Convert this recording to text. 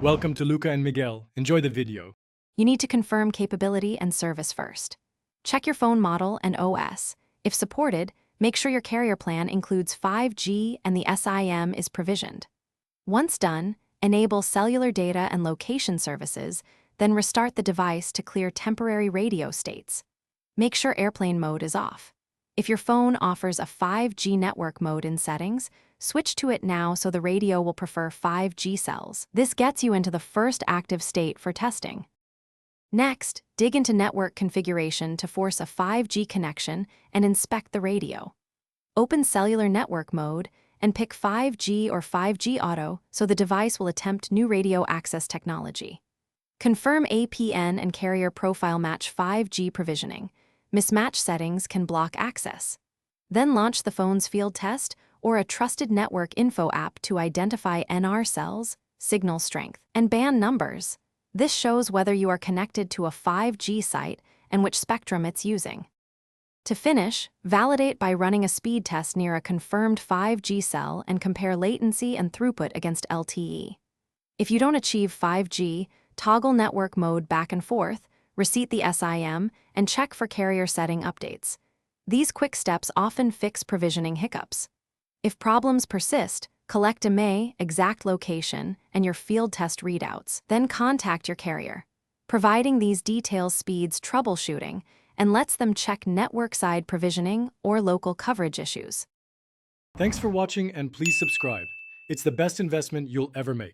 Welcome to Luca and Miguel. Enjoy the video. You need to confirm capability and service first. Check your phone model and OS. If supported, make sure your carrier plan includes 5G and the SIM is provisioned. Once done, enable cellular data and location services, then restart the device to clear temporary radio states. Make sure airplane mode is off. If your phone offers a 5G network mode in settings, switch to it now so the radio will prefer 5G cells. This gets you into the first active state for testing. Next, dig into network configuration to force a 5G connection and inspect the radio. Open cellular network mode and pick 5G or 5G auto so the device will attempt new radio access technology. Confirm APN and carrier profile match 5G provisioning. Mismatch settings can block access. Then launch the phone's field test or a trusted network info app to identify NR cells, signal strength, and band numbers. This shows whether you are connected to a 5G site and which spectrum it's using. To finish, validate by running a speed test near a confirmed 5G cell and compare latency and throughput against LTE. If you don't achieve 5G, toggle network mode back and forth, reset the SIM, and check for carrier setting updates. These quick steps often fix provisioning hiccups. If problems persist, collect IMEI, exact location, and your field test readouts, then contact your carrier. Providing these details speeds troubleshooting and lets them check network-side provisioning or local coverage issues. Thanks for watching and please subscribe. It's the best investment you'll ever make.